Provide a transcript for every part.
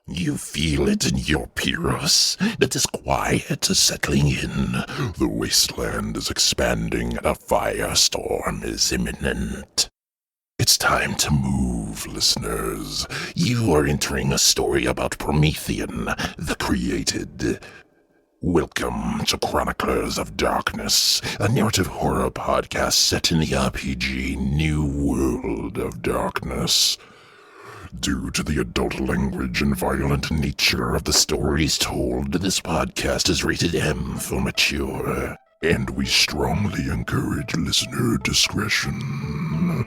You feel it in your Pyrrhus. It is quiet, settling in. The wasteland is expanding and a firestorm is imminent. It's time to move, listeners. You are entering a story about Promethean, the created. Welcome to Chroniclers of Darkness, a narrative horror podcast set in the RPG New World of Darkness. Due to the adult language and violent nature of the stories told, this podcast is rated M for mature, and we strongly encourage listener discretion.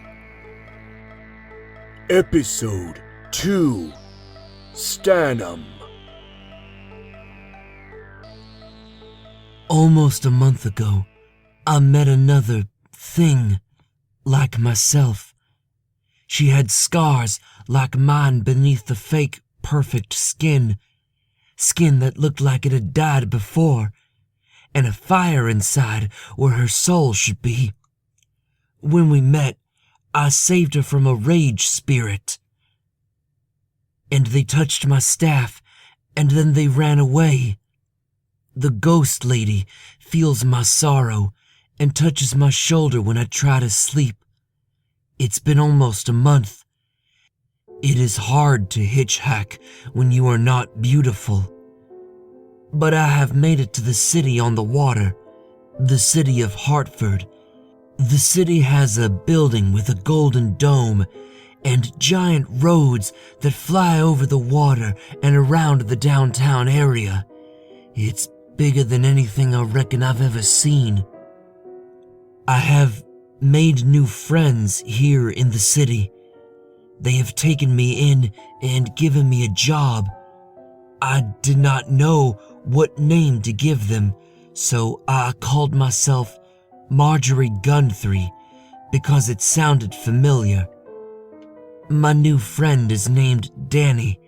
Episode 2, Stannum. Almost a month ago, I met another thing like myself. She had scars like mine beneath the fake, perfect skin that looked like it had died before, and a fire inside where her soul should be. When we met, I saved her from a rage spirit, and they touched my staff, and then they ran away. The ghost lady feels my sorrow and touches my shoulder when I try to sleep. It's been almost a month. It is hard to hitchhike when you are not beautiful. But I have made it to the city on the water, the City of Hartford. The city has a building with a golden dome and giant roads that fly over the water and around the downtown area. It's bigger than anything I reckon I've ever seen. I have made new friends here in the city. They have taken me in and given me a job. I did not know what name to give them, so I called myself Marjorie Guthrie because it sounded familiar. My new friend is named Danny.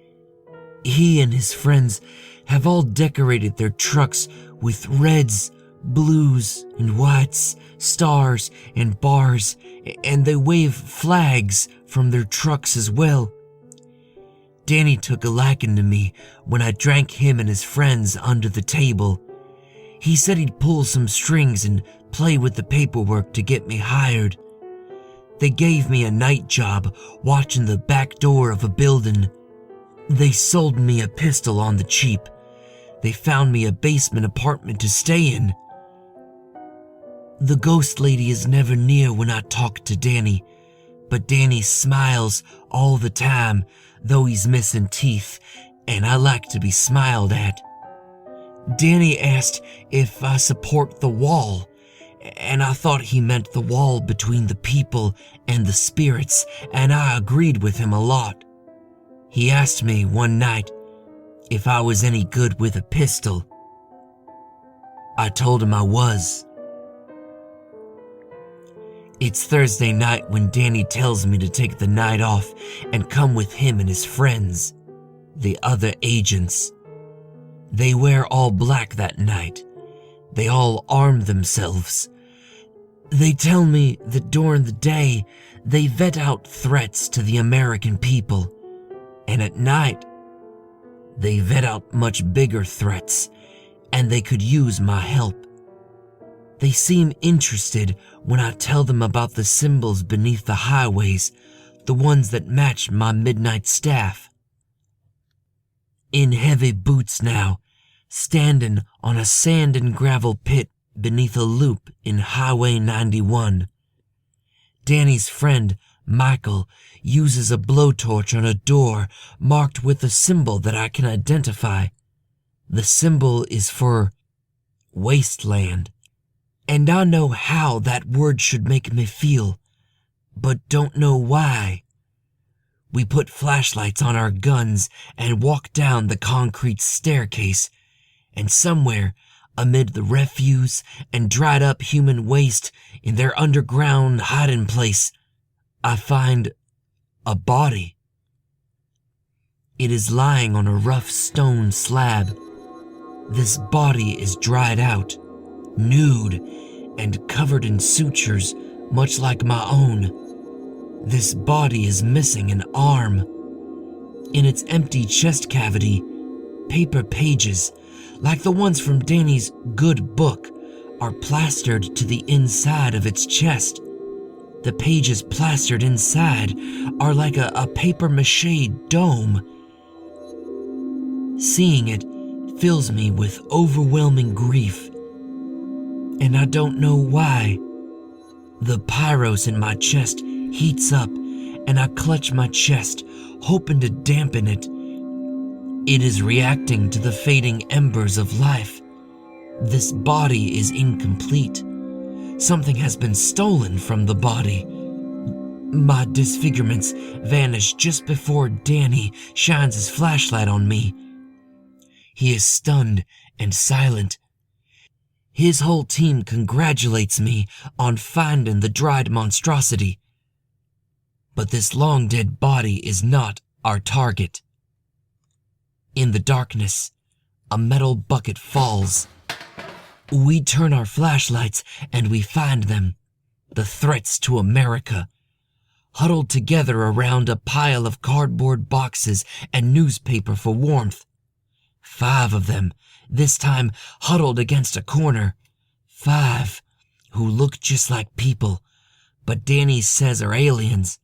He and his friends have all decorated their trucks with reds, blues, and whites, stars, and bars, and they wave flags from their trucks as well. Danny took a liking to me when I drank him and his friends under the table. He said he'd pull some strings and play with the paperwork to get me hired. They gave me a night job watching the back door of a building. They sold me a pistol on the cheap. They found me a basement apartment to stay in. The ghost lady is never near when I talk to Danny, but Danny smiles all the time, though he's missing teeth, and I like to be smiled at. Danny asked if I support the wall, and I thought he meant the wall between the people and the spirits, and I agreed with him a lot. He asked me one night if I was any good with a pistol. I told him I was. It's Thursday night when Danny tells me to take the night off and come with him and his friends, the other agents. They wear all black that night. They all arm themselves. They tell me that during the day they vet out threats to the American people, and at night they vet out much bigger threats, and they could use my help. They seem interested when I tell them about the symbols beneath the highways, the ones that match my midnight staff. In heavy boots now, standing on a sand and gravel pit beneath a loop in Highway 91. Danny's friend, Michael, uses a blowtorch on a door marked with a symbol that I can identify. The symbol is for wasteland, and I know how that word should make me feel, but don't know why. We put flashlights on our guns and walk down the concrete staircase, and somewhere amid the refuse and dried up human waste in their underground hiding place, I find a body. It is lying on a rough stone slab. This body is dried out, nude, and covered in sutures much like my own. This body is missing an arm. In its empty chest cavity, paper pages, like the ones from Danny's good book, are plastered to the inside of its chest. The pages plastered inside are like a papier-mâché dome. Seeing it fills me with overwhelming grief, and I don't know why. The pyros in my chest heats up, and I clutch my chest, hoping to dampen it. It is reacting to the fading embers of life. This body is incomplete. Something has been stolen from the body. My disfigurements vanish just before Danny shines his flashlight on me. He is stunned and silent. His whole team congratulates me on finding the dried monstrosity. But this long-dead body is not our target. In the darkness, a metal bucket falls. We turn our flashlights and we find them, the threats to America, huddled together around a pile of cardboard boxes and newspaper for warmth. 5 of them, this time huddled against a corner. 5 who look just like people, but Danny says are aliens.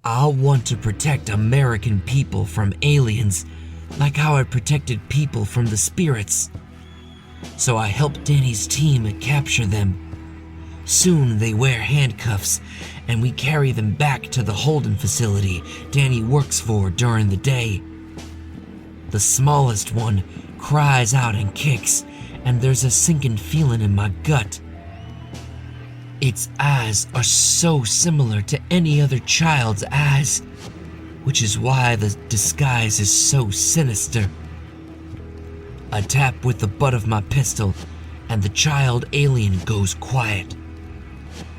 I want to protect American people from aliens, like how I protected people from the spirits. So I help Danny's team capture them. Soon they wear handcuffs, and we carry them back to the holding facility Danny works for during the day. The smallest one cries out and kicks, and there's a sinking feeling in my gut. Its eyes are so similar to any other child's eyes, which is why the disguise is so sinister. I tap with the butt of my pistol, and the child alien goes quiet.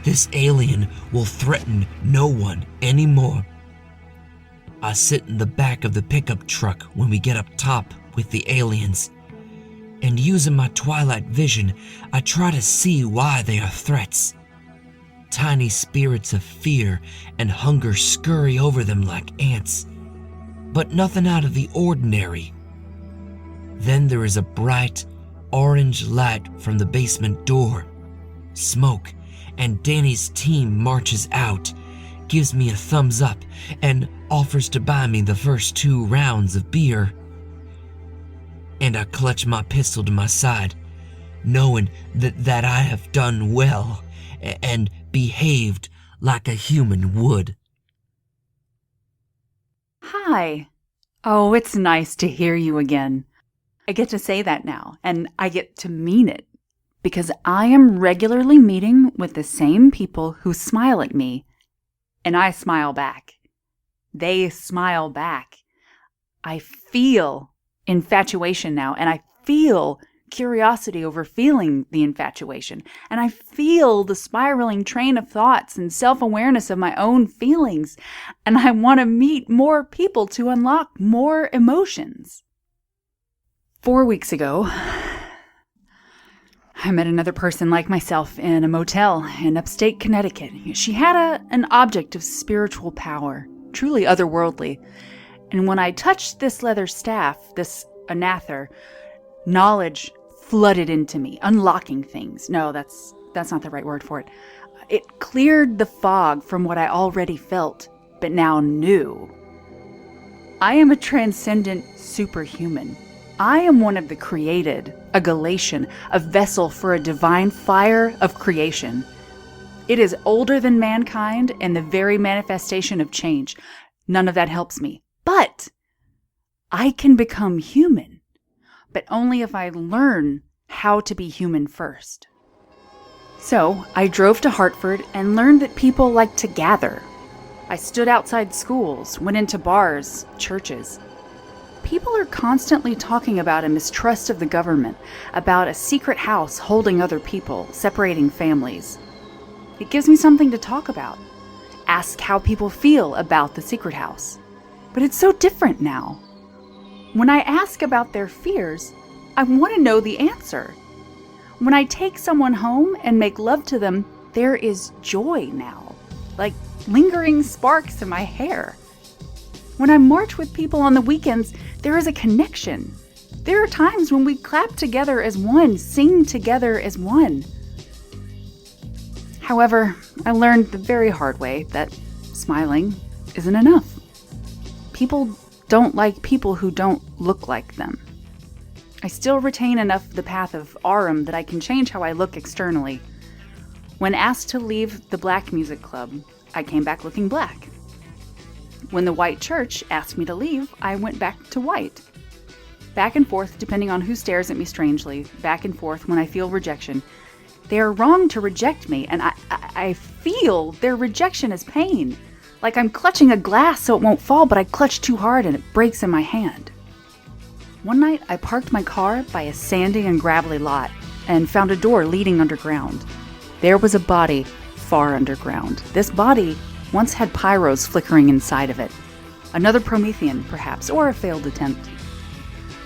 This alien will threaten no one anymore. I sit in the back of the pickup truck when we get up top with the aliens, and using my twilight vision, I try to see why they are threats. Tiny spirits of fear and hunger scurry over them like ants, but nothing out of the ordinary. Then there is a bright, orange light from the basement door, smoke, and Danny's team marches out, gives me a thumbs up, and offers to buy me the first 2 rounds of beer. And I clutch my pistol to my side, knowing that I have done well and behaved like a human would. Hi. Oh, it's nice to hear you again. I get to say that now, and I get to mean it, because I am regularly meeting with the same people who smile at me, and I smile back. They smile back. I feel infatuation now, and I feel curiosity over feeling the infatuation, and I feel the spiraling train of thoughts and self-awareness of my own feelings, and I want to meet more people to unlock more emotions. 4 weeks ago, I met another person like myself in a motel in upstate Connecticut. She had an object of spiritual power, truly otherworldly. And when I touched this leather staff, this anather, knowledge flooded into me, unlocking things. No, that's not the right word for it. It cleared the fog from what I already felt, but now knew. I am a transcendent superhuman. I am one of the created, a Galatian, a vessel for a divine fire of creation. It is older than mankind and the very manifestation of change. None of that helps me. But I can become human, but only if I learn how to be human first. So I drove to Hartford and learned that people like to gather. I stood outside schools, went into bars, churches. People are constantly talking about a mistrust of the government, about a secret house holding other people, separating families. It gives me something to talk about. Ask how people feel about the secret house. But it's so different now. When I ask about their fears, I want to know the answer. When I take someone home and make love to them, there is joy now, like lingering sparks in my hair. When I march with people on the weekends, there is a connection. There are times when we clap together as one, sing together as one. However, I learned the very hard way that smiling isn't enough. People don't like people who don't look like them. I still retain enough of the path of Arum that I can change how I look externally. When asked to leave the black music club, I came back looking black. When the white church asked me to leave, I went back to white. Back and forth depending on who stares at me strangely, back and forth when I feel rejection. They are wrong to reject me, and I feel their rejection as pain. Like I'm clutching a glass so it won't fall, but I clutch too hard and it breaks in my hand. One night, I parked my car by a sandy and gravelly lot and found a door leading underground. There was a body far underground. This body once had pyros flickering inside of it. Another Promethean, perhaps, or a failed attempt.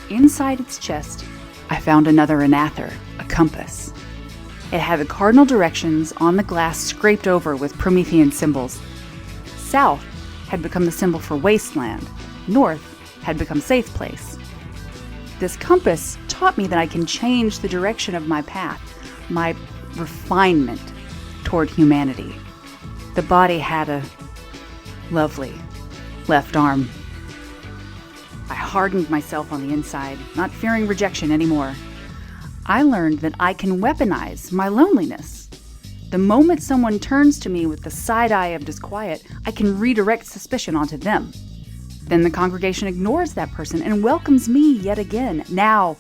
Inside its chest, I found another anather, a compass. It had the cardinal directions on the glass scraped over with Promethean symbols. South had become the symbol for wasteland. North had become safe place. This compass taught me that I can change the direction of my path, my refinement toward humanity. The body had a lovely left arm. I hardened myself on the inside, not fearing rejection anymore. I learned that I can weaponize my loneliness. The moment someone turns to me with the side eye of disquiet, I can redirect suspicion onto them. Then the congregation ignores that person and welcomes me yet again. Now,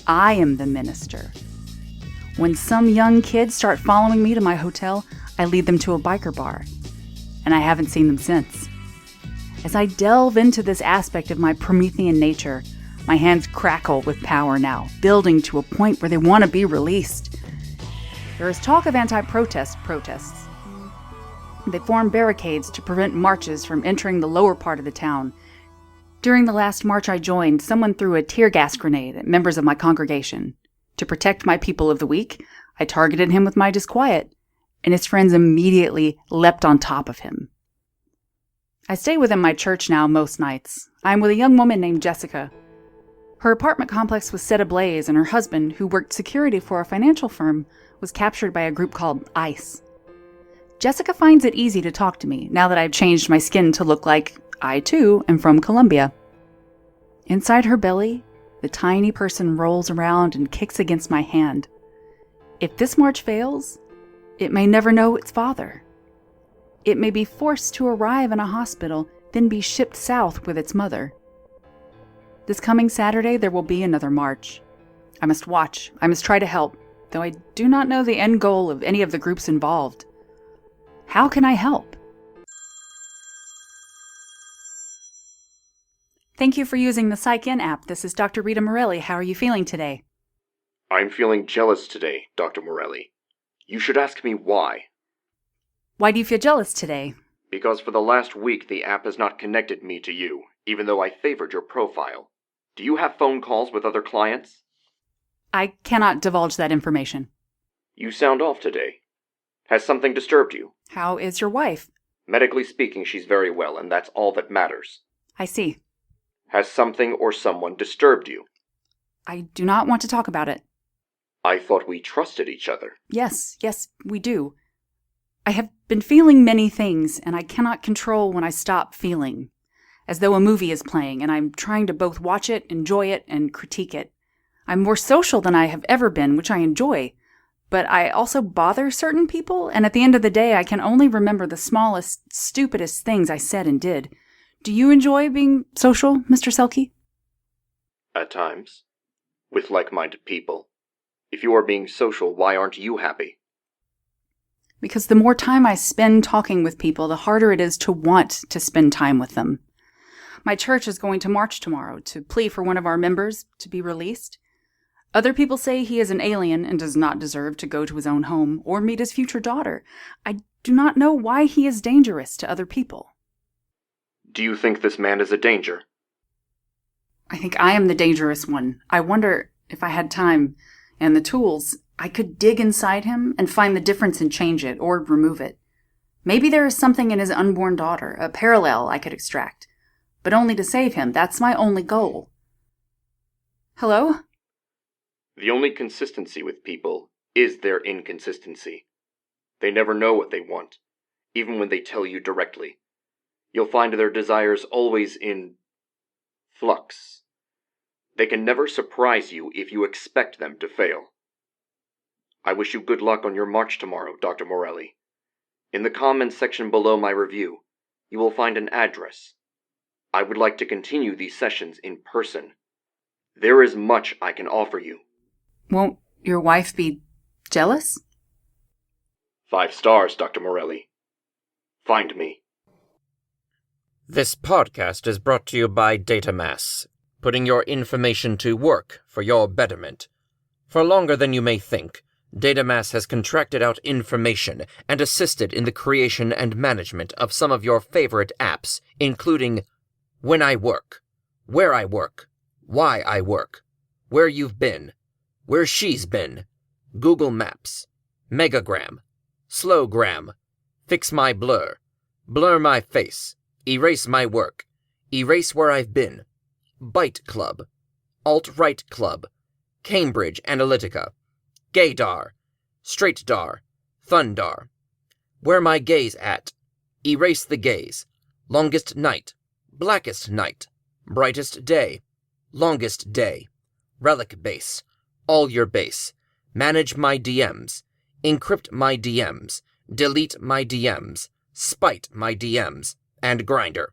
I am the minister. When some young kids start following me to my hotel, I lead them to a biker bar, and I haven't seen them since. As I delve into this aspect of my Promethean nature, my hands crackle with power now, building to a point where they want to be released. There is talk of protests. They form barricades to prevent marches from entering the lower part of the town. During the last march I joined, someone threw a tear gas grenade at members of my congregation. To protect my people of the week, I targeted him with my disquiet, and his friends immediately leapt on top of him. I stay within my church now most nights. I am with a young woman named Jessica. Her apartment complex was set ablaze, and her husband, who worked security for a financial firm, was captured by a group called ICE. Jessica finds it easy to talk to me now that I've changed my skin to look like I, too, am from Colombia. Inside her belly, the tiny person rolls around and kicks against my hand. If this march fails, it may never know its father. It may be forced to arrive in a hospital, then be shipped south with its mother. This coming Saturday, there will be another march. I must watch. I must try to help, though I do not know the end goal of any of the groups involved. How can I help? Thank you for using the PsychN app. This is Dr. Rita Morelli. How are you feeling today? I'm feeling jealous today, Dr. Morelli. You should ask me why. Why do you feel jealous today? Because for the last week the app has not connected me to you, even though I favored your profile. Do you have phone calls with other clients? I cannot divulge that information. You sound off today. Has something disturbed you? How is your wife? Medically speaking, she's very well, and that's all that matters. I see. Has something or someone disturbed you? I do not want to talk about it. I thought we trusted each other. Yes, we do. I have been feeling many things, and I cannot control when I stop feeling. As though a movie is playing, and I'm trying to both watch it, enjoy it, and critique it. I'm more social than I have ever been, which I enjoy. But I also bother certain people, and at the end of the day, I can only remember the smallest, stupidest things I said and did. Do you enjoy being social, Mr. Selke? At times. With like-minded people. If you are being social, why aren't you happy? Because the more time I spend talking with people, the harder it is to want to spend time with them. My church is going to march tomorrow to plea for one of our members to be released. Other people say he is an alien and does not deserve to go to his own home or meet his future daughter. I do not know why he is dangerous to other people. Do you think this man is a danger? I think I am the dangerous one. I wonder if I had time and the tools, I could dig inside him and find the difference and change it or remove it. Maybe there is something in his unborn daughter, a parallel I could extract. but only to save him. That's my only goal. Hello? The only consistency with people is their inconsistency. They never know what they want, even when they tell you directly. You'll find their desires always in flux. They can never surprise you if you expect them to fail. I wish you good luck on your march tomorrow, Dr. Morelli. In the comments section below my review, you will find an address. I would like to continue these sessions in person. There is much I can offer you. Won't your wife be jealous? 5 stars, Dr. Morelli. Find me. This podcast is brought to you by DataMass, putting your information to work for your betterment. For longer than you may think, DataMass has contracted out information and assisted in the creation and management of some of your favorite apps, including When I Work, Where I Work, Why I Work, Where You've Been, Where She's Been, Google Maps, Megagram, Slowgram, Fix My Blur, Blur My Face, Erase My Work, Erase Where I've Been, Byte Club, Alt-Right Club, Cambridge Analytica, Gaydar, Straightdar, Thundar, Where My Gaze At, Erase the Gaze, Longest Night, Blackest Night, Brightest Day, Longest Day, Relic Base, All Your Base, Manage My DMs, Encrypt My DMs, Delete My DMs, Spite My DMs, and Grindr.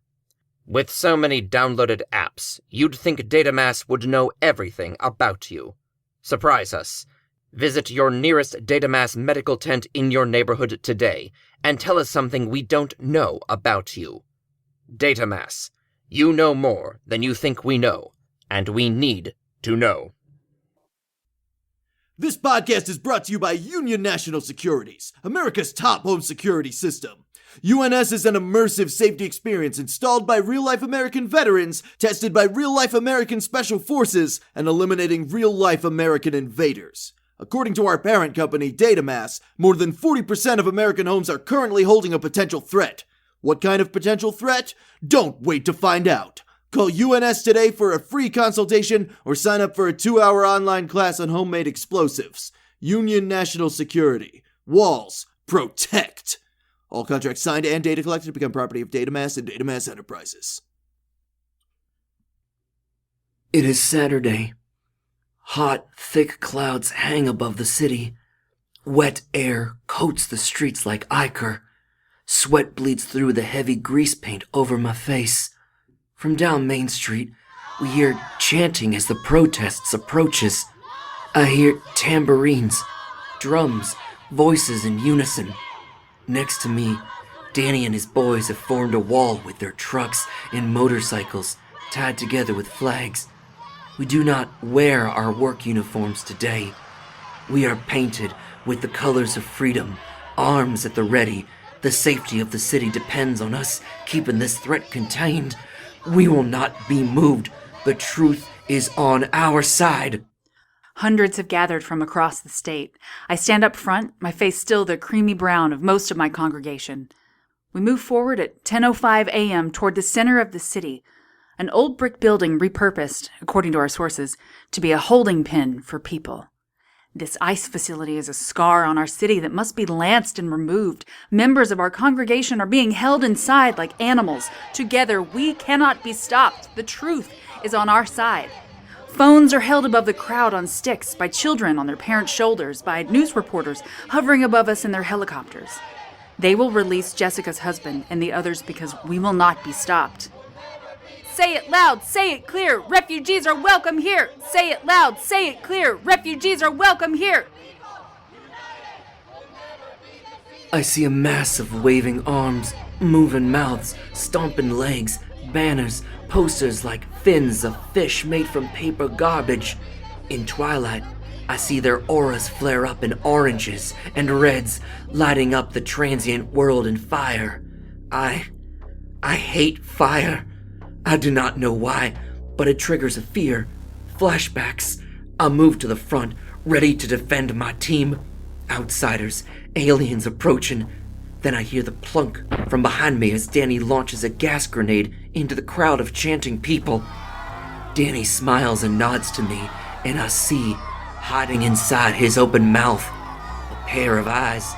With so many downloaded apps, you'd think DataMass would know everything about you. Surprise us. Visit your nearest DataMass medical tent in your neighborhood today and tell us something we don't know about you. DataMass. You know more than you think we know, and we need to know. This podcast is brought to you by Union National Securities, America's top home security system. UNS is an immersive safety experience installed by real-life American veterans, tested by real-life American special forces, and eliminating real-life American invaders. According to our parent company, DataMass, more than 40% of American homes are currently holding a potential threat. What kind of potential threat? Don't wait to find out. Call UNS today for a free consultation or sign up for a 2-hour online class on homemade explosives. Union National Security. Walls protect. All contracts signed and data collected become property of DataMass and DataMass Enterprises. It is Saturday. Hot, thick clouds hang above the city. Wet air coats the streets like ichor. Sweat bleeds through the heavy grease paint over my face. From down Main Street, we hear chanting as the protests approaches. I hear tambourines, drums, voices in unison. Next to me, Danny and his boys have formed a wall with their trucks and motorcycles tied together with flags. We do not wear our work uniforms today. We are painted with the colors of freedom, arms at the ready. The safety of the city depends on us keeping this threat contained. We will not be moved. The truth is on our side. Hundreds have gathered from across the state. I stand up front, my face still the creamy brown of most of my congregation. We move forward at 10:05 a.m. toward the center of the city, an old brick building repurposed, according to our sources, to be a holding pen for people. This ICE facility is a scar on our city that must be lanced and removed. Members of our congregation are being held inside like animals. Together, we cannot be stopped. The truth is on our side. Phones are held above the crowd on sticks, by children on their parents' shoulders, by news reporters hovering above us in their helicopters. They will release Jessica's husband and the others because we will not be stopped. Say it loud, say it clear, refugees are welcome here. Say it loud, say it clear, refugees are welcome here. I see a mass of waving arms, moving mouths, stomping legs, banners, posters like fins of fish made from paper garbage. In twilight, I see their auras flare up in oranges and reds, lighting up the transient world in fire. I hate fire. I do not know why, but it triggers a fear. Flashbacks. I move to the front, ready to defend my team. Outsiders, aliens approaching. Then I hear the plunk from behind me as Danny launches a gas grenade into the crowd of chanting people. Danny smiles and nods to me, and I see, hiding inside his open mouth, a pair of eyes.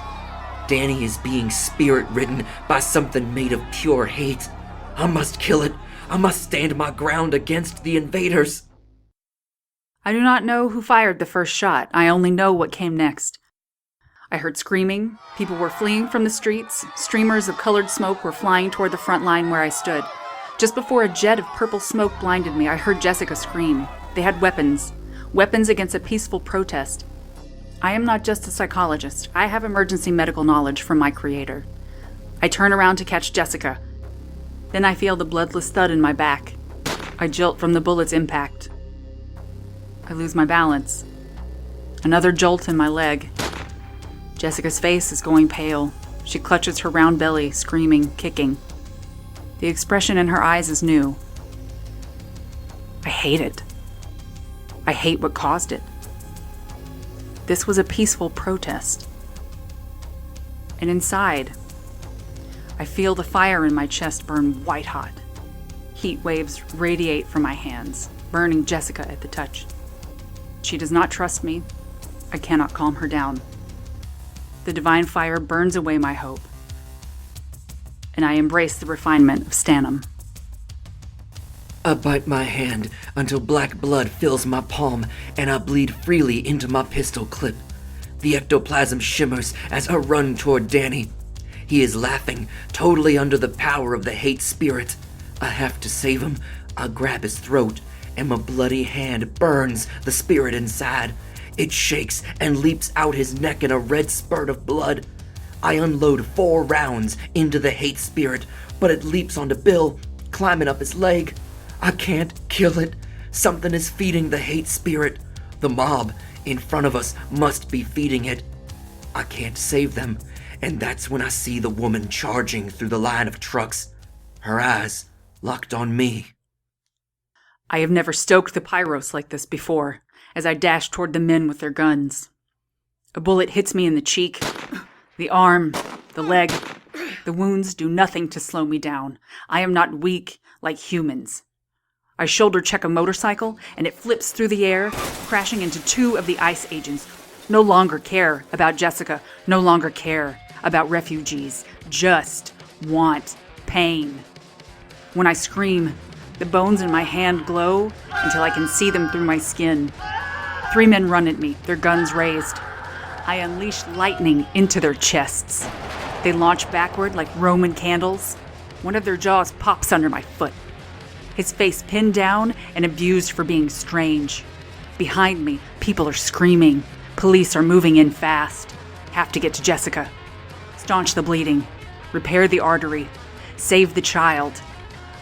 Danny is being spirit-ridden by something made of pure hate. I must kill it. I must stand my ground against the invaders. I do not know who fired the first shot. I only know what came next. I heard screaming. People were fleeing from the streets. Streamers of colored smoke were flying toward the front line where I stood. Just before a jet of purple smoke blinded me, I heard Jessica scream. They had weapons. Weapons against a peaceful protest. I am not just a psychologist. I have emergency medical knowledge from my creator. I turn around to catch Jessica. Then I feel the bloodless thud in my back. I jolt from the bullet's impact. I lose my balance. Another jolt in my leg. Jessica's face is going pale. She clutches her round belly, screaming, kicking. The expression in her eyes is new. I hate it. I hate what caused it. This was a peaceful protest. And inside, I feel the fire in my chest burn white hot. Heat waves radiate from my hands, burning Jessica at the touch. She does not trust me. I cannot calm her down. The divine fire burns away my hope, and I embrace the refinement of Stannum. I bite my hand until black blood fills my palm and I bleed freely into my pistol clip. The ectoplasm shimmers as I run toward Danny. He is laughing, totally under the power of the hate spirit. I have to save him. I grab his throat, and my bloody hand burns the spirit inside. It shakes and leaps out his neck in a red spurt of blood. I unload 4 rounds into the hate spirit, but it leaps onto Bill, climbing up his leg. I can't kill it. Something is feeding the hate spirit. The mob in front of us must be feeding it. I can't save them, and that's when I see the woman charging through the line of trucks, her eyes locked on me. I have never stoked the pyros like this before, as I dash toward the men with their guns. A bullet hits me in the cheek, the arm, the leg. The wounds do nothing to slow me down. I am not weak like humans. I shoulder check a motorcycle, and it flips through the air, crashing into 2 of the ICE agents. No longer care about Jessica, no longer care about refugees, just want pain. When I scream, the bones in my hand glow until I can see them through my skin. 3 men run at me, their guns raised. I unleash lightning into their chests. They launch backward like Roman candles. One of their jaws pops under my foot. His face pinned down and abused for being strange. Behind me, people are screaming. Police are moving in fast. Have to get to Jessica. Staunch the bleeding. Repair the artery. Save the child.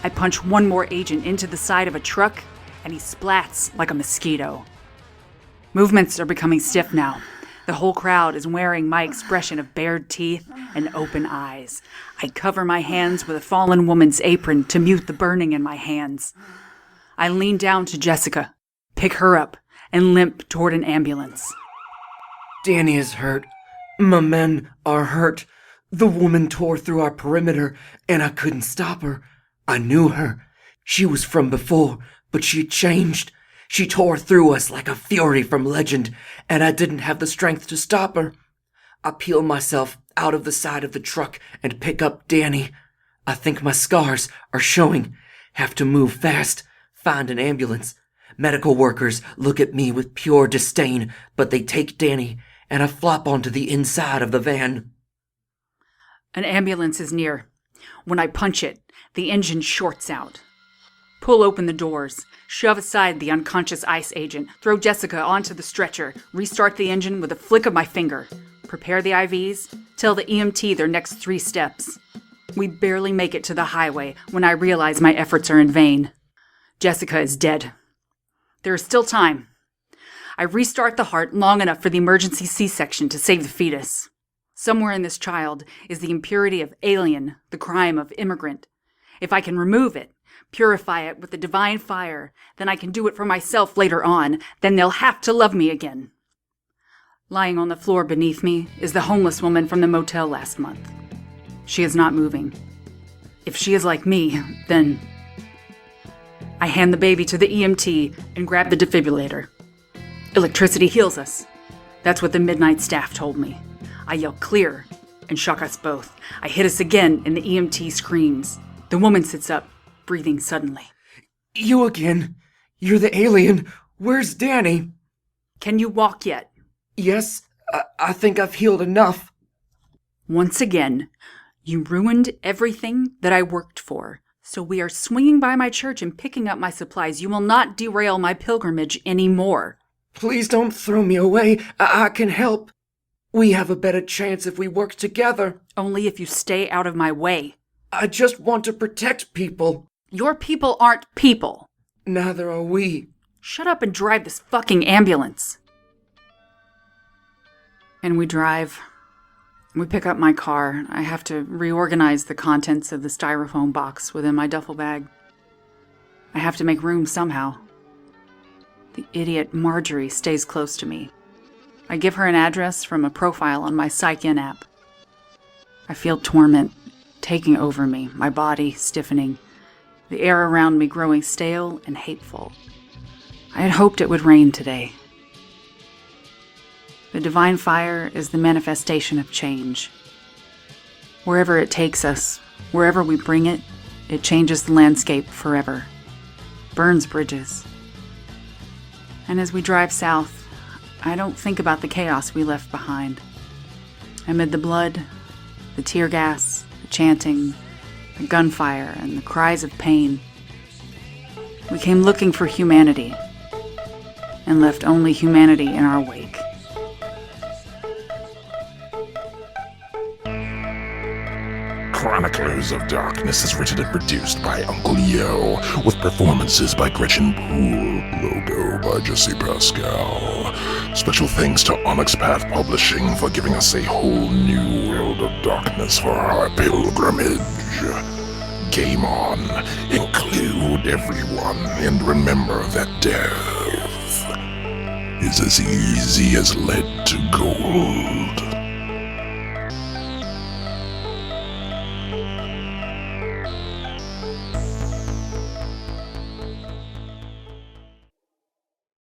I punch 1 more agent into the side of a truck, and he splats like a mosquito. Movements are becoming stiff now. The whole crowd is wearing my expression of bared teeth and open eyes. I cover my hands with a fallen woman's apron to mute the burning in my hands. I lean down to Jessica, pick her up, and limp toward an ambulance. Danny is hurt. My men are hurt. The woman tore through our perimeter, and I couldn't stop her. I knew her. She was from before, but she changed. She tore through us like a fury from legend, and I didn't have the strength to stop her. I peel myself out of the side of the truck and pick up Danny. I think my scars are showing. Have to move fast. Find an ambulance. Medical workers look at me with pure disdain, but they take Danny, and I flop onto the inside of the van. An ambulance is near. When I punch it, the engine shorts out. Pull open the doors, shove aside the unconscious ICE agent, throw Jessica onto the stretcher, restart the engine with a flick of my finger, prepare the IVs, tell the EMT their next 3 steps. We barely make it to the highway when I realize my efforts are in vain. Jessica is dead. There is still time. I restart the heart long enough for the emergency C-section to save the fetus. Somewhere in this child is the impurity of alien, the crime of immigrant. If I can remove it, purify it with the divine fire, then I can do it for myself later on. Then they'll have to love me again. Lying on the floor beneath me is the homeless woman from the motel last month. She is not moving. If she is like me, then... I hand the baby to the EMT and grab the defibrillator. Electricity heals us. That's what the midnight staff told me. I yell clear and shock us both. I hit us again and the EMT screams. The woman sits up, breathing suddenly. You again? You're the alien. Where's Danny? Can you walk yet? Yes, I think I've healed enough. Once again, you ruined everything that I worked for. So we are swinging by my church and picking up my supplies. You will not derail my pilgrimage anymore. Please don't throw me away. I can help. We have a better chance if we work together. Only if you stay out of my way. I just want to protect people. Your people aren't people. Neither are we. Shut up and drive this fucking ambulance. And we drive. We pick up my car. I have to reorganize the contents of the styrofoam box within my duffel bag. I have to make room somehow. The idiot Marjorie stays close to me. I give her an address from a profile on my Psych-In app. I feel torment taking over me, my body stiffening, the air around me growing stale and hateful. I had hoped it would rain today. The divine fire is the manifestation of change. Wherever it takes us, wherever we bring it, it changes the landscape forever, burns bridges. And as we drive south, I don't think about the chaos we left behind. Amid the blood, the tear gas, the chanting, the gunfire, and the cries of pain, we came looking for humanity and left only humanity in our wake. Chroniclers of Darkness is written and produced by Uncle Yo, with performances by Gretchen Poole, logo by Jesse Pascal. Special thanks to Onyx Path Publishing for giving us a whole new world of darkness for our pilgrimage. Game on, include everyone, and remember that death is as easy as lead to gold.